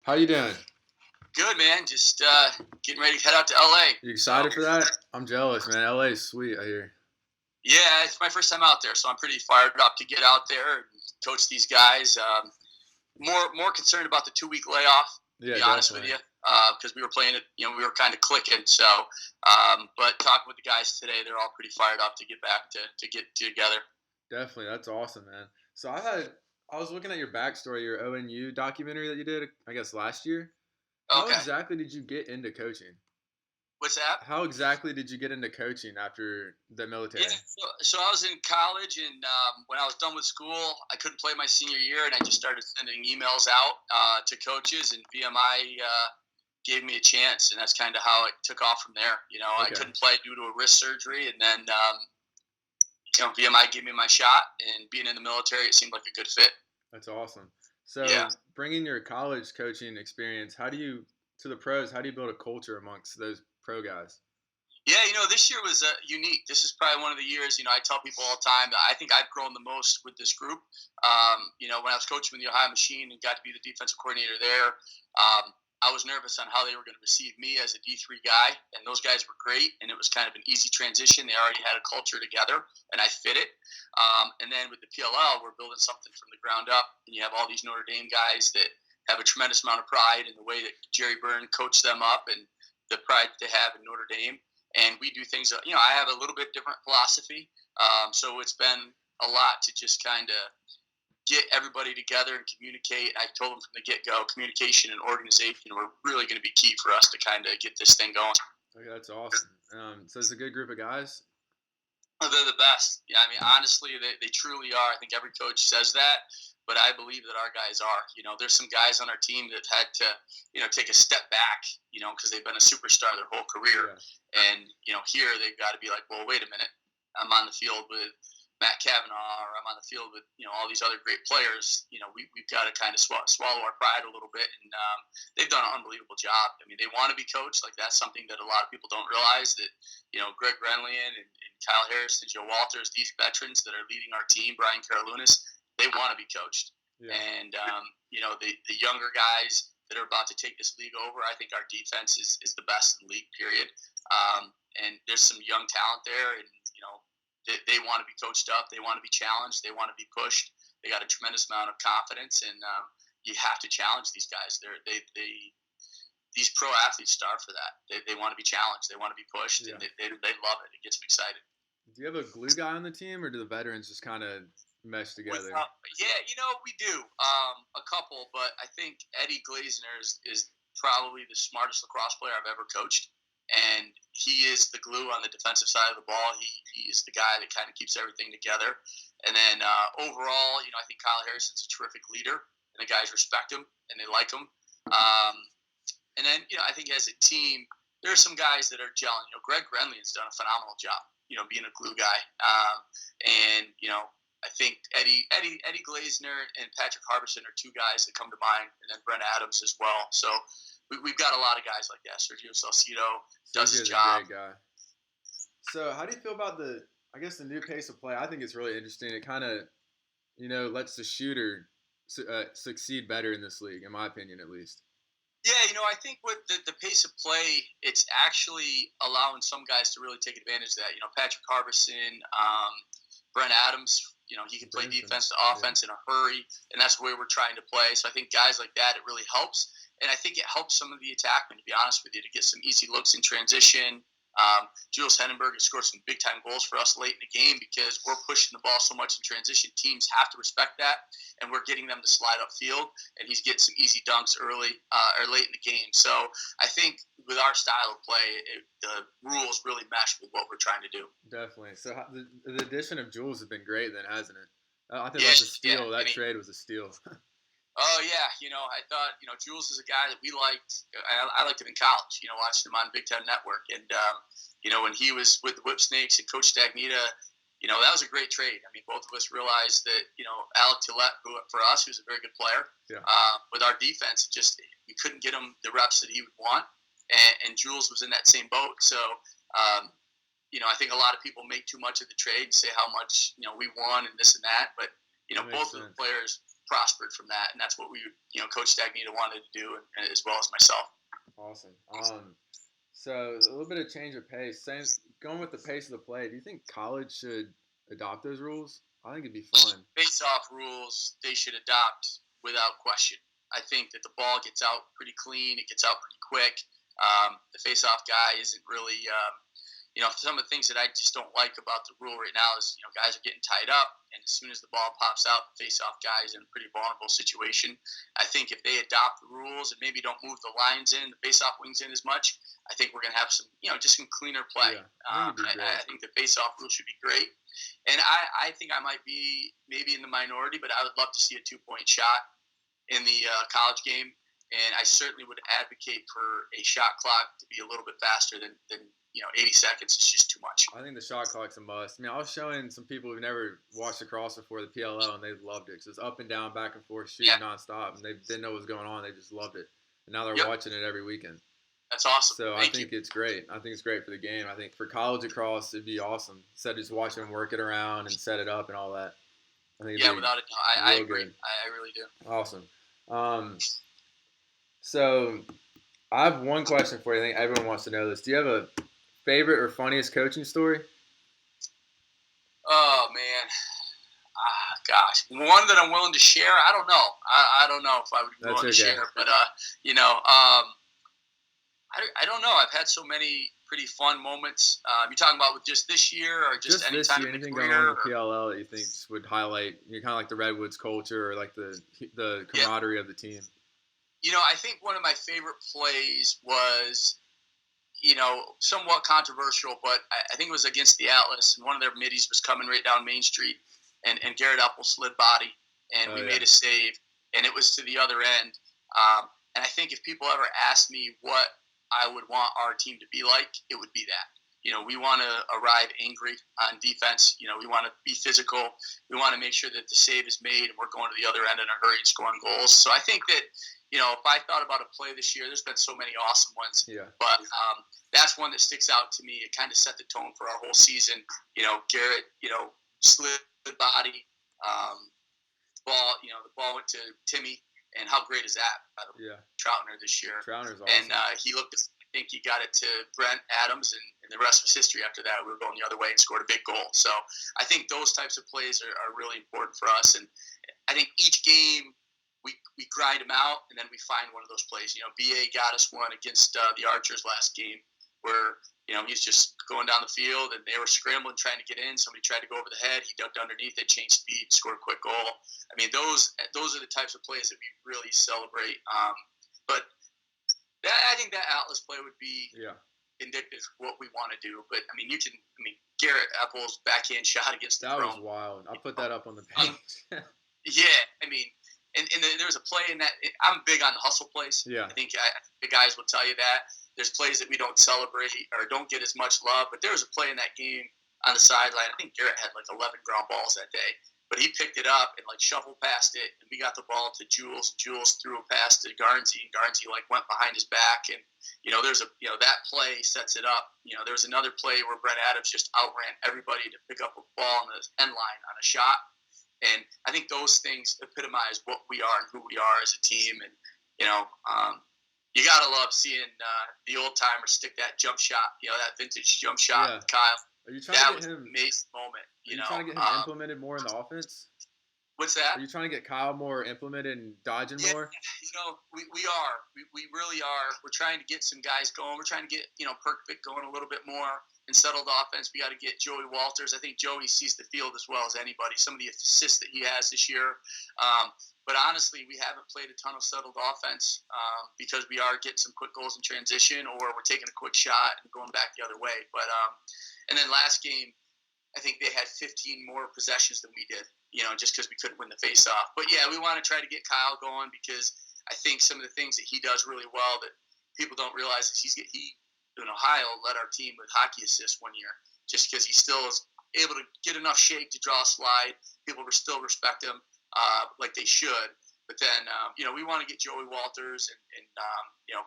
How you doing? Good, man. Just getting ready to head out to LA. You So excited for that? I'm jealous, man. LA is sweet, I hear. yeah, it's my first time out there, so I'm pretty fired up to get out there and coach these guys. More concerned about the 2 week layoff, to Yeah, be honest with definitely. you, because we were playing it. We were kind of clicking. So, but talking with the guys today, they're all pretty fired up to get back to get together. Definitely. That's awesome, man. So I was looking at your backstory, your ONU documentary that you did, I guess last year. How Okay, exactly did you get into coaching? what's that? How exactly did you get into coaching after the Yeah, military? so I was in college, and when I was done with school, I couldn't play my senior year, and I just started sending emails out to coaches, and VMI gave me a chance, and that's kind of how it took off from there. I Okay. couldn't play due to a wrist surgery, and then VMI gave me my shot, and being in the military, it seemed like a good fit. That's awesome. Yeah. So, bringing your college coaching experience, to the pros, how do you build a culture amongst those pro guys? Yeah, this year was unique. This is probably one of the years, I tell people all the time that I think I've grown the most with this group. When I was coaching with the Ohio Machine and got to be the defensive coordinator there, I was nervous on how they were going to receive me as a D3 guy, and those guys were great, and it was kind of an easy transition. They already had a culture together, and I fit it. And then with the PLL, we're building something from the ground up, and you have all these Notre Dame guys that have a tremendous amount of pride in the way that Jerry Byrne coached them up and the pride that they have in Notre Dame, and we do things. I have a little bit different philosophy, so it's been a lot to just kind of get everybody together and communicate. I told them from the get go, communication and organization were really going to be key for us to kind of get this thing going. Okay, that's awesome. So it's a good group of guys. They're the best. Yeah, I mean, honestly, they truly are. I think every coach says that, but I believe that our guys are. There's some guys on our team that have had to, take a step back, because they've been a superstar their whole career. Yeah, And, here they've got to be like, well, wait a minute. I'm on the field with Matt Kavanaugh, or I'm on the field with, all these other great players. We've got to kind of swallow our pride a little bit. And they've done an unbelievable job. I mean, they want to be coached. Like, that's something that a lot of people don't realize that, Greg Renlian and Kyle Harris and Joe Walters, these veterans that are leading our team, Brian Karalunas, they want to be coached. yeah, And, the younger guys that are about to take this league over, I think our defense is the best in the league, period. And there's some young talent there, and, they want to be coached up. They want to be challenged. They want to be pushed. They got a tremendous amount of confidence, and you have to challenge these guys. These pro athletes starve for that. They want to be challenged. They want to be pushed, yeah. and they love it. It gets them excited. Do you have a glue guy on the team, or do the veterans just kind of mesh together? Yeah, we do a couple, but I think Eddie Glazner is probably the smartest lacrosse player I've ever coached, and he is the glue on the defensive side of the ball. He is the guy that kind of keeps everything together. And then overall, I think Kyle Harrison's a terrific leader, and the guys respect him and they like him. And then, I think as a team, there are some guys that are gelling. Greg Renlian's done a phenomenal job, being a glue guy. And, I think Eddie Glazner and Patrick Harbison are two guys that come to mind, and then Brent Adams as well. So we've got a lot of guys like that. Sergio Salcido does his Sergio's a job. great guy. So how do you feel about I guess the new pace of play? I think it's really interesting. It kind of, lets the shooter succeed better in this league, in my opinion, at least. Yeah, I think with the pace of play, it's actually allowing some guys to really take advantage of that. Patrick Harbison, Brent Adams, he can play defense to offense in a hurry, and that's the way we're trying to play. So I think guys like that, it really helps. And I think it helps some of the attackmen, to be honest with you, to get some easy looks in transition. Jules Hendenberg has scored some big-time goals for us late in the game because we're pushing the ball so much in transition. Teams have to respect that, and we're getting them to slide upfield, and he's getting some easy dunks early or late in the game. So I think with our style of play, the rules really mesh with what we're trying to do. Definitely. So the addition of Jules has been great, then, hasn't it? I think Yeah, that's a steal. yeah. That trade was a steal. Oh yeah, I thought Jules is a guy that we liked. I liked him in college. Watched him on Big Ten Network, and when he was with the Whip Snakes and Coach Stagnita, that was a great trade. I mean, both of us realized that Alec Tillett, who for us, who's a very good player, Yeah. with our defense, just we couldn't get him the reps that he would want, and Jules was in that same boat. So. I think a lot of people make too much of the trade and say how much we won and this and that, but both of the players prospered from that, and that's what Coach Stagnita wanted to do, and as well as myself. Awesome. So a little bit of change of pace. Same, going with the pace of the play. Do you think college should adopt those rules? I think it'd be fun. Face-off rules they should adopt without question. I think that the ball gets out pretty clean. It gets out pretty quick. The face-off guy isn't really, some of the things that I just don't like about the rule right now is, guys are getting tied up, and as soon as the ball pops out, the face-off guy is in a pretty vulnerable situation. I think if they adopt the rules and maybe don't move the lines in, the face-off wings in as much, I think we're going to have some, just some cleaner play. Yeah, I think the face-off rule should be great. And I think I might be maybe in the minority, but I would love to see a 2-point shot in the college game. And I certainly would advocate for a shot clock to be a little bit faster than 80 seconds is just too much. I think the shot clock's a must. I mean, I was showing some people who've never watched lacrosse before the PLL, and they loved it. Because it's up and down, back and forth, shooting nonstop. And they didn't know what was going on. They just loved it. And now they're watching it every weekend. That's awesome. So I think it's great. I think it's great for the game. I think for college lacrosse, it'd be awesome. Instead of just watching them work it around and set it up and all that. I think without a doubt. I agree. I really do. Awesome. So I have one question for you. I think everyone wants to know this. Do you have a favorite or funniest coaching story? Oh, man. Gosh. One that I'm willing to share? I don't know. I don't know if I would be willing to share. But, I don't know. I've had so many pretty fun moments. You talking about with just this year or just any time in the anything career? Going on in the PLL that you think would highlight kind of like the Redwoods culture or like the camaraderie of the team? I think one of my favorite plays was, somewhat controversial, but I think it was against the Atlas, and one of their middies was coming right down Main Street, and Garrett Apple slid body, and we made a save, and it was to the other end. And I think if people ever asked me what I would want our team to be like, it would be that. We want to arrive angry on defense. We want to be physical. We want to make sure that the save is made, and we're going to the other end in a hurry and scoring goals. So I think that, if I thought about a play this year, there's been so many awesome ones. Yeah. But that's one that sticks out to me. It kind of set the tone for our whole season. Garrett, slid body, ball. The ball went to Timmy, and how great is that? By the way, Troutner this year. Troutner's awesome. And he looked. I think he got it to Brent Adams, and the rest was history. After that, we were going the other way and scored a big goal. So I think those types of plays are really important for us. And I think each game we grind them out, and then we find one of those plays. BA got us one against the Archers last game where, he's just going down the field, and they were scrambling, trying to get in. Somebody tried to go over the head. He ducked underneath it, changed speed, scored a quick goal. I mean, those are the types of plays that we really celebrate. But I think that Atlas play would be indicative of what we want to do. But, Garrett Apple's backhand shot against the That was wild. I'll put that up on the page. And there was a play in that. I'm big on the hustle plays. Yeah. I think the guys will tell you that. There's plays that we don't celebrate or don't get as much love. But there was a play in that game on the sideline. I think Garrett had like 11 ground balls that day. But he picked it up and shuffled past it. And we got the ball to Jules. Jules threw a pass to Garnsey. And Garnsey went behind his back. And, that play sets it up. There was another play where Brent Adams just outran everybody to pick up a ball on the end line on a shot. And I think those things epitomize what we are and who we are as a team. And, you got to love seeing the old timer stick that jump shot, that vintage jump shot with Kyle. Are you trying to get him, an amazing moment. Are you trying to get him implemented more in the offense? What's that? Are you trying to get Kyle more implemented and dodging more? We are. We really are. We're trying to get some guys going. We're trying to get, Perkovic going a little bit more in settled offense. We got to get Joey Walters. I think Joey sees the field as well as anybody. Some of the assists that he has this year. But honestly, we haven't played a ton of settled offense because we are getting some quick goals in transition, or we're taking a quick shot and going back the other way. But and then last game, I think they had 15 more possessions than we did, just because we couldn't win the face-off. But, yeah, we want to try to get Kyle going because I think some of the things that he does really well that people don't realize is he in Ohio led our team with hockey assists one year just because he still is able to get enough shake to draw a slide. People will still respect him like they should. But then, we want to get Joey Walters and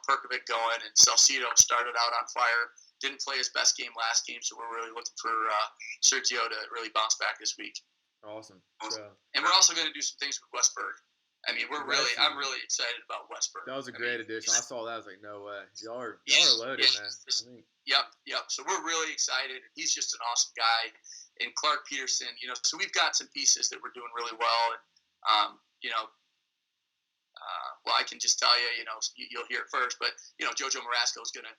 Perkovic going, and Salcido started out on fire. Didn't play his best game last game, so we're really looking for Sergio to really bounce back this week. Awesome. And we're also going to do some things with Westberg. I mean, I'm really excited about Westbrook. That was a great addition. I saw that. I was like, no way. Y'all are loaded, man. Yep. So we're really excited. He's just an awesome guy. And Clark Peterson, so we've got some pieces that we're doing really well. And, well, I can just tell you, you'll hear it first, but, JoJo Marasco is going to,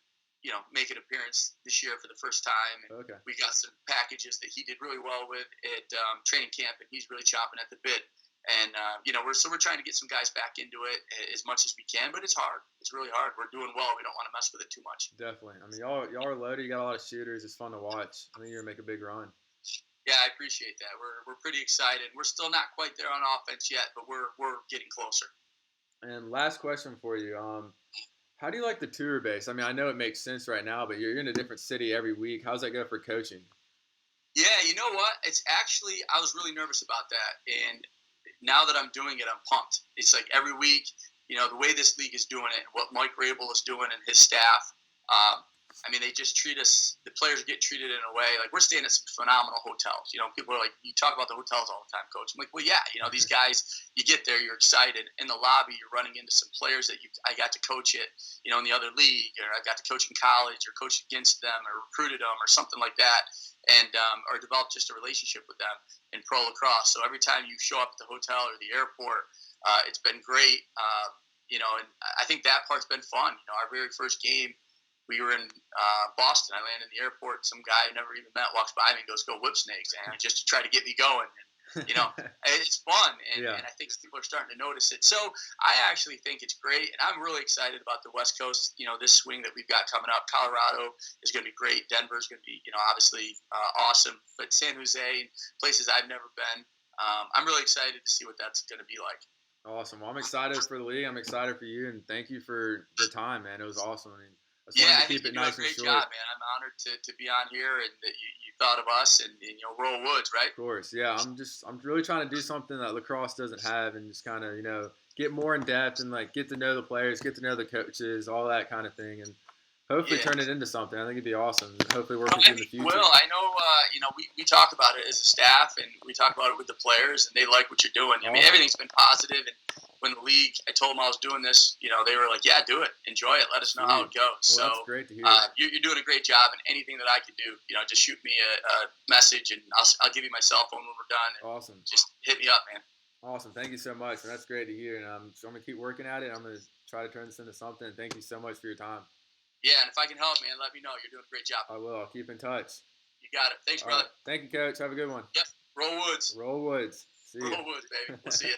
make an appearance this year for the first time. And we got some packages that he did really well with at training camp, and he's really chomping at the bit. And, we're trying to get some guys back into it as much as we can, but it's hard. It's really hard. We're doing well. We don't want to mess with it too much. Definitely. I mean, y'all are loaded. You got a lot of shooters. It's fun to watch. I think you're going to make a big run. Yeah, I appreciate that. We're pretty excited. We're still not quite there on offense yet, but we're getting closer. And last question for you. How do you like the tour base? I mean, I know it makes sense right now, but you're in a different city every week. How's that go for coaching? Yeah, you know what? It's actually, I was really nervous about that. And now that I'm doing it, I'm pumped. It's like every week, the way this league is doing it, what Mike Rabel is doing and his staff, I mean, they just treat us, the players get treated in a way, like we're staying at some phenomenal hotels. People are like, you talk about the hotels all the time, coach. I'm like, well, yeah, these guys, you get there, you're excited. In the lobby, you're running into some players that I got to coach it, in the other league, or I got to coach in college, or coach against them, or recruited them, or something like that, and or developed just a relationship with them in pro lacrosse. So every time you show up at the hotel or the airport, it's been great, and I think that part's been fun. Our very first game, we were in Boston. I landed in the airport. Some guy I never even met walks by me and goes, "Go whip snakes," and just to try to get me going. And, it's fun, and I think people are starting to notice it. So I actually think it's great, and I'm really excited about the West Coast. This swing that we've got coming up. Colorado is going to be great. Denver is going to be, obviously awesome. But San Jose, places I've never been, I'm really excited to see what that's going to be like. Awesome. Well, I'm excited for the league. I'm excited for you, and thank you for the time, man. It was awesome. I mean, I think you do a great job, man. I'm honored to be on here, and that you thought of us, and Roll Woods, right? Of course, yeah. I'm really trying to do something that lacrosse doesn't have, and just kind of get more in depth and like get to know the players, get to know the coaches, all that kind of thing, and hopefully turn it into something. I think it'd be awesome. Hopefully work with you in the future. Well, I know, we talk about it as a staff, and we talk about it with the players, and they like what you're doing. I mean, everything's been positive, and when the league, I told them I was doing this, they were like, yeah, do it. Enjoy it. Let us know how it goes. Well, so that's great to hear. You're doing a great job, and anything that I can do, just shoot me a message, and I'll give you my cell phone when we're done. Awesome. Just hit me up, man. Awesome. Thank you so much. And that's great to hear. And I'm going to keep working at it. I'm going to try to turn this into something. Thank you so much for your time. Yeah, and if I can help, man, let me know. You're doing a great job. I will. I'll keep in touch. You got it. Thanks, brother. Right. Thank you, Coach. Have a good one. Yep. Roll Woods. Roll Woods. See you. Roll Woods, baby. We'll see you.